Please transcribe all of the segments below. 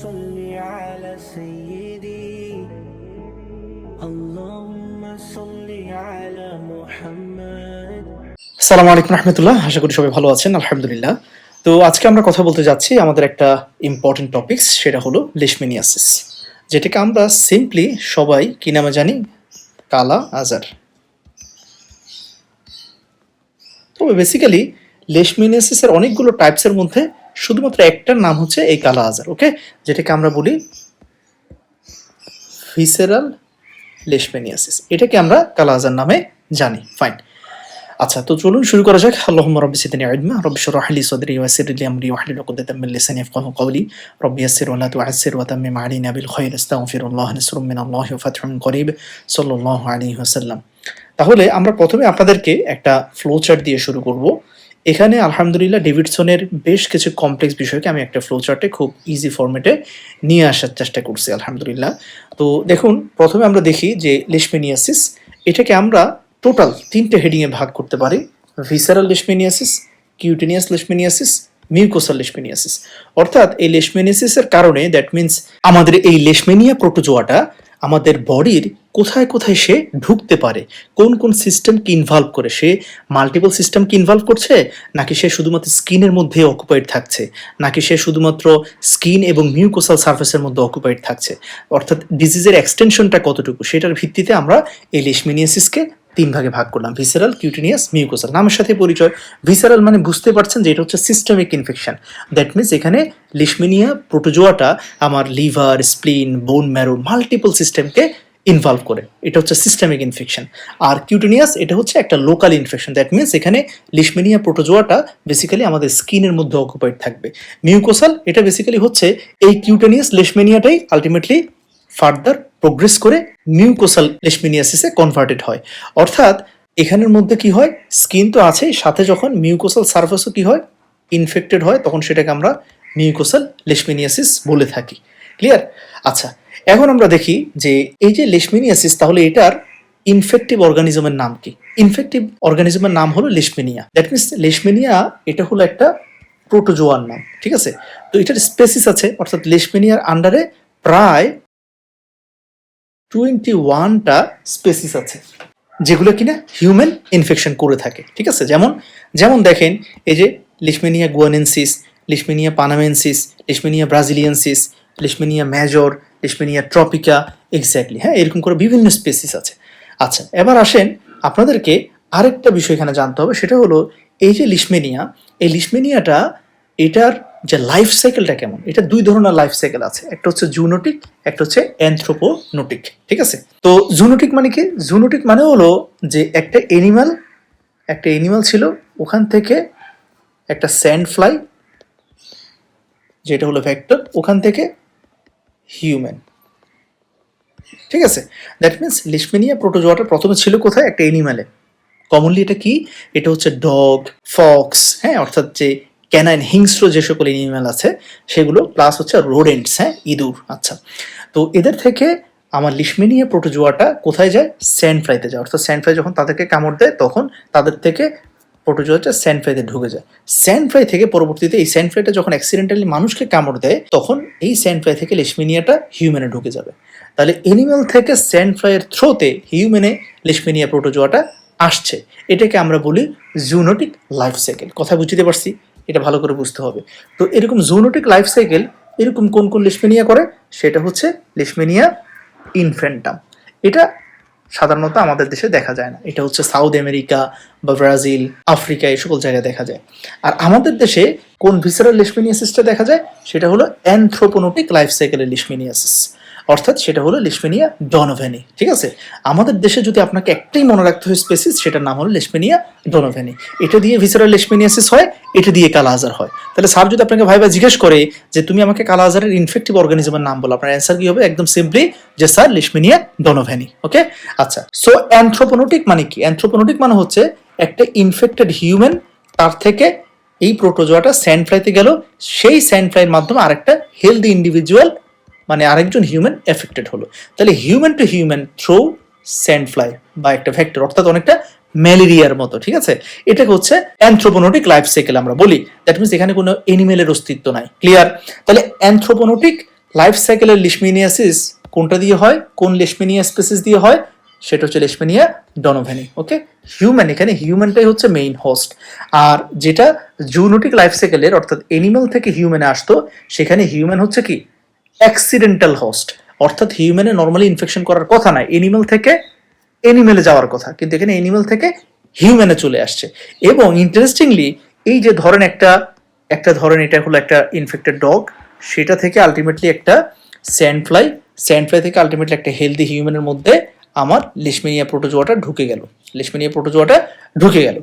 صل على سيدي اللهم صل على محمد। আসসালামু আলাইকুম রহমতুল্লাহ, আশা করি সবাই ভালো আছেন আলহামদুলিল্লাহ। তো আজকে আমরা কথা বলতে যাচ্ছি আমাদের একটা ইম্পর্টেন্ট টপিকস, সেটা হলো লেশমেনিয়াসিস, যেটাকে আমরা সিম্পলি সবাই কি নামে জানি, কালা আজার। তবে বেসিক্যালি লেশমেনিয়াসিসের অনেকগুলো টাইপসের মধ্যে শুধুমাত্র একটার নাম হচ্ছে এই কালা আজার, ওকে, যেটাকে আমরা বলি ভিসেরাল লেশমেনিয়াসিস। এটাকে আমরা কালা আজার নামে জানি, ফাইন। আচ্ছা, তো চলুন শুরু করা যাক। আল্লাহুম্মা রাব্বি জিদনি ইলমা রাব্বি শরহ লি সাদরি ওয়া ইয়াসসির লি আমরি ওয়াহলুল উকদাতাম মিন লিসানি ইয়াফকাহু কওলি রাব্বি ইয়াসসির ওয়া লা তু'আসসির ওয়া তাম্মিম আলাইনা বিল খায়র আস্তাগফিরুল্লাহ নাসরুম মিনাল্লাহি ওয়া ফাতহুন করিব সাল্লাল্লাহু আলাইহি ওয়াসাল্লাম। তাহলে আমরা প্রথমে আপনাদেরকে একটা ফ্লো চার্ট দিয়ে শুরু করব। এখানে আলহামদুলিল্লাহ ডেভিডসনের বেশ কিছু কমপ্লেক্স বিষয়কে আমি একটা ফ্লো চার্টে খুব ইজি ফরম্যাটে নিয়ে আসার চেষ্টা করছি আলহামদুলিল্লাহ। তো দেখুন, প্রথমে আমরা দেখি যে লেশমেনিয়াসিস, এটাকে আমরা টোটাল তিনটে হেডিংয়ে ভাগ করতে পারি: ভিসারাল লেশমেনিয়াসিস, কিউটেনিয়াস লেশমেনিয়াসিস, মিউকোসাল লেশমেনিয়াসিস। অর্থাৎ এই লেশমেনিয়াসিসের কারণে দ্যাট মিন্স আমাদের এই লেশমেনিয়া প্রোটোজোয়াটা আমাদের বডির কোথায় কোথায় সে ঢুকতে পারে, কোন কোন সিস্টেমকে ইনভলভ করে, সে মাল্টিপল সিস্টেমকে ইনভলভ করছে, নাকি সে শুধুমাত্র স্কিনের মধ্যে অকুপাইড থাকছে, নাকি সে শুধুমাত্র স্কিন এবং মিউকোসাল সার্ফেসের মধ্যে অকুপাইড থাকছে, অর্থাৎ ডিজিজের এক্সটেনশনটা কতটুকু, সেটার ভিত্তিতে আমরা এই লেশমেনিয়াসিসকে তিন ভাগে ভাগ করলাম: ভিসেরাল, কিউটেনিয়াস, মিউকোসাল। নামের সাথে পরিচয়। ভিসেরাল মানে বুঝতে পারছেন যে এটা হচ্ছে সিস্টেমিক ইনফেকশন, দ্যাট মিনস এখানে লিশমেনিয়া প্রোটোজোয়াটা আমার লিভার, স্প্লিন, বোন ম্যারো মাল্টিপল সিস্টেমকে ইনভলভ করে, এটা হচ্ছে সিস্টেমিক ইনফেকশন। আর কিউটেনিয়াস এটা হচ্ছে একটা লোকাল ইনফেকশন, দ্যাট মিনস এখানে লিশমেনিয়া প্রোটোজোয়াটা বেসিক্যালি আমাদের স্কিনের মধ্যে অকুপাইড থাকবে। মিউকোসাল এটা বেসিক্যালি হচ্ছে এই কিউটেনিয়াস লেশমেনিয়াটাই আলটিমেটলি ফার্দার প্রোগ্রেস করে মিউকোসাল লেশমেনিয়াসিসে কনভার্টেড হয়। অর্থাৎ এখানের মধ্যে কি হয়, স্কিন তো আছেই, সাথে যখন মিউকোসাল সার্ফেসও কি হয়, ইনফেক্টেড হয়, তখন সেটাকে আমরা মিউকোসাল লেশমেনিয়াসিস বলে থাকি। ক্লিয়ার? আচ্ছা, এখন আমরা দেখি যে এই যে লেশমেনিয়াসিস, তাহলে এটার ইনফেক্টিভ অর্গানিজমের নাম কি? ইনফেক্টিভ অর্গানিজমের নাম হলো লেশমেনিয়া। দ্যাট মিনস লেশমেনিয়া এটা হলো একটা প্রোটোজোয়ার নাম, ঠিক আছে? তো এটার স্পেসিস আছে, অর্থাৎ লেশমেনিয়ার আন্ডারে প্রায় 21টা স্পেসিস আছে, যেগুলো কিনা হিউম্যান ইনফেকশন করে থাকে, ঠিক আছে? যেমন যেমন দেখেন, এই যে Leishmania গুয়ানেনসিস, Leishmania পানামেনসিস, Leishmania ব্রাজিলিয়ানসিস, Leishmania major, Leishmania Tropica, exactly, হ্যাঁ, এরকম করে বিভিন্ন স্পেসিস আছে। আচ্ছা, এবার আসেন, আপনাদেরকে আরেকটা বিষয় এখানে জানতে হবে, সেটা হলো এই যে লিশমেনিয়া, এই লিশমেনিয়াটা এটার যে লাইফ সাইকেলটা কেমন। এটা দুই ধরনের লাইফ সাইকেল আছে, একটা হচ্ছে জুনোটিক, একটা হচ্ছে অ্যানথ্রোপোনোটিক, ঠিক আছে? তো জুনোটিক মানে কি? জুনোটিক মানে হলো যে একটা এনিম্যাল ছিল, ওখান থেকে একটা স্যান্ড ফ্লাই, যেটা হলো ভেক্টর, ওখান থেকে হিউম্যান, ঠিক আছে? দ্যাট মিনস লিশমেনিয়া প্রোটোজোয়াটা প্রথমে ছিল কোথায়? একটা এনিম্যালে। কমনলি এটা কি? এটা হচ্ছে ডগ, ফক্স, হ্যাঁ, অর্থাৎ যে ক্যানাইন হিংস্র যে সকল এনিম্যাল আছে সেগুলো, প্লাস হচ্ছে রোডেন্টস, হ্যাঁ, ইঁদুর। আচ্ছা, তো এদের থেকে আমার লিশমেনিয়া প্রোটোজোয়াটা কোথায় যায়? স্যান্ড ফ্লাইতে যায়। অর্থাৎ স্যান্ড ফ্লাই যখন তাদেরকে কামড় দেয়, তখন তাদের থেকে প্রোটোজোয়াটা স্যান্ড ফ্লাইতে ঢুকে যায়। স্যান্ড ফ্লাই থেকে পরবর্তীতে এই স্যান্ড ফ্লাইটা যখন অ্যাক্সিডেন্টালি মানুষকে কামড় দেয়, তখন এই স্যান্ড ফ্লাই থেকে লিশমেনিয়াটা হিউম্যানে ঢুকে যাবে। তাহলে এনিম্যাল থেকে স্যান্ড ফ্লাইয়ের থ্রোতে হিউম্যানে লিশমেনিয়া প্রোটোজোয়াটা আসছে, এটাকে আমরা বলি জুনোটিক লাইফ সাইকেল। কথা বুঝতে পারছি? এটা ভালো করে বুঝতে হবে। তো এরকম জুনোটিক লাইফ সাইকেল এরকম কোন কোন লিশমেনিয়া করে? সেটা হচ্ছে লিশমেনিয়া ইনফ্যান্টাম। এটা সাধারণত আমাদের দেশে দেখা যায় না, এটা হচ্ছে সাউথ আমেরিকা বা ব্রাজিল, আফ্রিকা, এই সকল জায়গায় দেখা যায়। আর আমাদের দেশে কোন ভিসেরাল লিশমেনিয়াসিসটা দেখা যায়? সেটা হলো অ্যানথ্রোপোনোটিক লাইফ সাইকেলের লিশমেনিয়াসিস, অর্থাৎ সেটা হলো লিশমেনিয়া ডনোভেনি, ঠিক আছে? আমাদের দেশে যদি আপনাকে একটাই মনে রাখতে হয় স্পেসিস, সেটার নাম হলো লিশমেনিয়া ডনোভেনি। এটা দিয়ে ভিসেরাল লিশমেনিয়াসিস হয়, এটা দিয়ে কালা আজার হয়। তাহলে স্যার যদি আপনাকে ভাইবা জিজ্ঞেস করে যে তুমি আমাকে কালা আজারের ইনফেক্টিভ অর্গানিজমের নাম বলো, আপনার অ্যান্সার কি হবে? একদম সিম্পলি যে স্যার লিশমেনিয়া ডনোভেনি, ওকে? আচ্ছা, সো অ্যানথ্রোপোনোটিক মানে কি? অ্যানথ্রোপোনোটিক মানে হচ্ছে একটা ইনফেক্টেড হিউম্যান, তার থেকে এই প্রোটোজোয়াটা স্যান্ড ফ্লাইতে গেল, সেই স্যান্ড ফ্লাইয়ের মাধ্যমে আরেকটা হেলদি ইন্ডিভিজুয়াল মানে আরেকজন হিউম্যান এফেক্টেড হলো। তাহলে human to human through sand fly বা একটা ভেক্টর, অর্থাৎ অনেকটা ম্যালেরিয়ার মতো, ঠিক আছে? এটাকে হচ্ছে অ্যানথ্রোপোনোটিক লাইফ সাইকেল আমরা বলি। দ্যাট মিনস এখানে কোনো এনিমেলের অস্তিত্ব নাই। ক্লিয়ার? তাহলে অ্যানথ্রোপোনোটিক লাইফ সাইকেলের লিশমেনিয়াসিস কোনটা দিয়ে হয়, কোন লিশমেনিয়া স্পেসিস দিয়ে হয়, সেটা হচ্ছে লিশমেনিয়া ডনোভেনি। ওকে, হিউম্যান, এখানে হিউম্যানটাই হচ্ছে মেইন হোস্ট। আর যেটা জুনোটিক লাইফ সাইকেলের অর্থাৎ এনিম্যাল থেকে হিউম্যানে আসতো, সেখানে হিউম্যান হচ্ছে কি অ্যাক্সিডেন্টাল হোস্ট, অর্থাৎ হিউম্যানে নর্মালি ইনফেকশন করার কথা নয়, এনিম্যাল থেকে এনিমেলে যাওয়ার কথা, কিন্তু এখানে এনিমেল থেকে হিউম্যানে চলে আসছে। এবং ইন্টারেস্টিংলি এই যে ধরেন একটা ধরেন এটা হলো একটা ইনফেক্টেড ডগ, সেটা থেকে আলটিমেটলি একটা স্যান্ড ফ্লাই থেকে আলটিমেটলি একটা হেলদি হিউম্যানের মধ্যে আমার লিশমেনিয়া প্রোটোজোয়াটা ঢুকে গেল।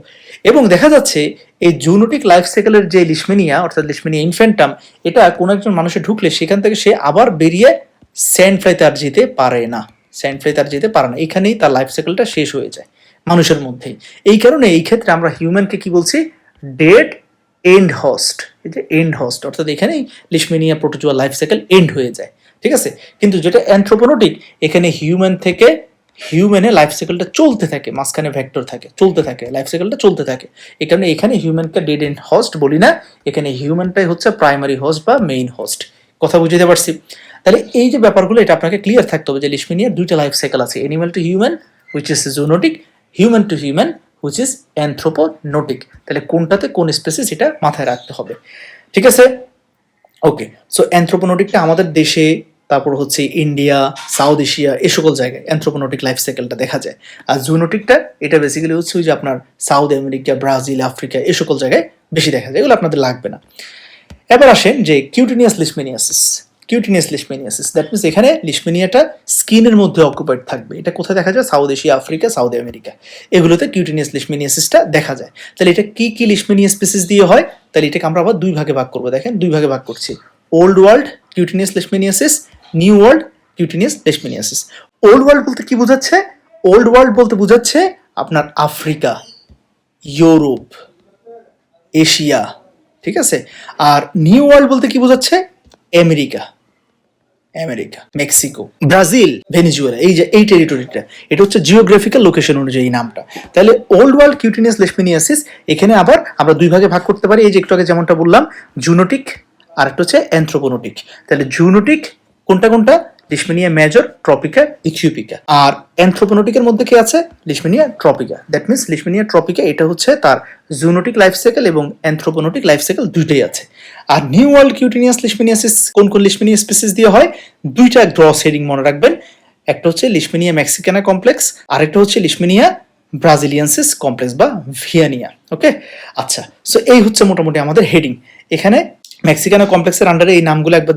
এবং দেখা যাচ্ছে এই জুনোটিক লাইফ সাইকেলের যে লিশমেনিয়া অর্থাৎ লিশমেনিয়া ইনফ্যান্টাম, এটা কোনো একজন মানুষে ঢুকলে সেখান থেকে সে আবার বেরিয়ে স্যান্ড ফ্লাইতে আর যেতে পারে না, এখানেই তার লাইফ সাইকেলটা শেষ হয়ে যায় মানুষের মধ্যেই। এই কারণে এই ক্ষেত্রে আমরা হিউম্যানকে কি বলছি, ডেড এন্ড হোস্ট। এই যে এন্ড হোস্ট অর্থাৎ এখানেই Leishmania protozoa life cycle and হয়ে যায়, ঠিক আছে। কিন্তু যেটা অ্যানথ্রোপোনোটিক, এখানে হিউম্যান থেকে হিউম্যানে লাইফ সাইকেলটা চলতে থাকে, মাঝখানে ভেক্টর থাকে, লাইফ সাইকেলটা চলতে থাকে। এই কারণে এখানে হিউম্যানকে ডেড এন্ড হোস্ট বলি না, এখানে হিউম্যানটাই হচ্ছে প্রাইমারি হোস্ট বা মেইন হোস্ট। কথা বুঝতে পারছি? তাহলে এই যে ব্যাপারগুলো এটা আপনাকে ক্লিয়ার থাকতে হবে যে লিশমেনিয়ার দুইটা লাইফ সাইকেল আছে, animal to human which is zoonotic, human to human which is anthroponotic. তাহলে কোনটাতে কোন স্পেসিস এটা মাথায় রাখতে হবে, ঠিক আছে। ওকে, সো অ্যানথ্রোপোনোটিকটা আমাদের দেশে, তারপর হচ্ছে ইন্ডিয়া, সাউথ এশিয়া, এ সকল জায়গায় অ্যানথ্রোপোনোটিক লাইফ সাইকেলটা দেখা যায়। আর জুনোটিকটা এটা বেসিক্যালি হচ্ছে ওই যে আপনার সাউথ আমেরিকা, ব্রাজিল, আফ্রিকা, এ সকল জায়গায় বেশি দেখা যায়, এগুলো আপনাদের লাগবে না। এবার আসেন যে কিউটিনিয়াস লিশমেনিয়াসিস, দ্যাট মিনস এখানে লিশমেনিয়াটা স্কিনের মধ্যে অকুপাইড থাকবে। এটা কোথায় দেখা যায়? South Asia, Africa, south America, এগুলোতে কিউটিনিয়াস লিশমেনিয়াসিসটা দেখা যায়। তাহলে এটা কি কি লিশমেনিয়া স্পিসিস দিয়ে হয়? তাহলে এটাকে আমরা আবার দুই ভাগে ভাগ করবো। দেখেন দুই ভাগে ভাগ করছি, old world cutaneous leishmaniasis, new world cutaneous leishmaniasis. Old world বলতে কি বোঝাচ্ছে? ওল্ড ওয়ার্ল্ড বলতে বোঝাচ্ছে আপনার আফ্রিকা, ইউরোপ, এশিয়া, ঠিক আছে। আর নিউ ওয়ার্ল্ড বলতে কি বোঝাচ্ছে? আমেরিকা, মেক্সিকো, ব্রাজিল, ভেনেজুয়েলা, এই যে এই টেরিটরিটা, এটা হচ্ছে জিওগ্রাফিক্যাল লোকেশন অনুযায়ী এই নামটা। তাহলে ওল্ড ওয়ার্ল্ড কিউটিনিয়াস লিশমেনিয়াসিস এখানে আবার আমরা দুই ভাগে ভাগ করতে পারি। এই যে একটু আগে যেমনটা বললাম, জুনোটিক আর একটা হচ্ছে অ্যানথ্রোপোনোটিক। তাহলে জুনোটিক কোনটা কোনটা? Leishmania major, Tropica, ইথিওপিকা। আর অ্যানথ্রোপোনোটিকের মধ্যে কি আছে? Leishmania Tropica. That means Leishmania Tropica এটা হচ্ছে তার জুনোটিক লাইফ সাইকেল এবং অ্যানথ্রোপোনোটিক লাইফ সাইকেল দুইটাই আছে। আর নিউ ওয়ার্ল্ড কিউটিনিয়াস লিশমেনিয়াসিস কোন কোন লিশমেনিয়া স্পিসিস দিয়ে হয়? দুইটা গ্রস হেডিং মনে রাখবেন, একটা হচ্ছে লিশমেনিয়া মেক্সিকানা কমপ্লেক্স, আর একটা হচ্ছে লিশমেনিয়া ব্রাজিলিয়ানসিস কমপ্লেক্স বা ভিয়ানিয়া। ওকে, আচ্ছা, সো এই হচ্ছে মোটামুটি আমাদের হেডিং। এখানে মেক্সিকানা কমপ্লেক্সের আন্ডারে এই নামগুলো একবার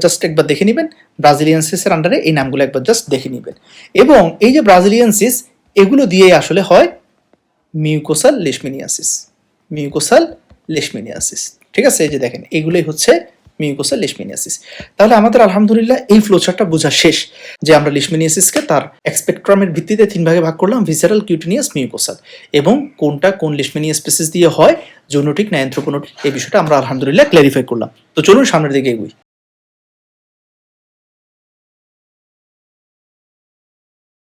দেখে নেবেন, ব্রাজিলিয়ানসিসের আন্ডারে এই নামগুলো একবার জাস্ট দেখে নেবেন। এবং এই যে ব্রাজিলিয়ানসিস, এগুলো দিয়েই আসলে হয় মিউকোসাল লিশমেনিয়াসিস, ঠিক আছে। এই যে দেখেন এগুলোই হচ্ছে মিউকোসাল লিশমেনিয়াসিস। তাহলে আমাদের আলহামদুলিল্লাহ এই ফ্লোচার্টটা বোঝা শেষ যে আমরা লিশমেনিয়াসিসকে তার স্পেকট্রামের ভিত্তিতে তিন ভাগে ভাগ করলাম, ভিসারাল, কিউটিনিয়াস, মিউকোসাল, এবং কোনটা কোন লিশমেনিয়া স্পিসিস দিয়ে হয়, জুনোটিক না অ্যানথ্রোপোনোটিক, এই বিষয়টা আমরা আলহামদুলিল্লাহ ক্ল্যারিফাই করলাম। তো চলুন সামনের দিকে এগোই।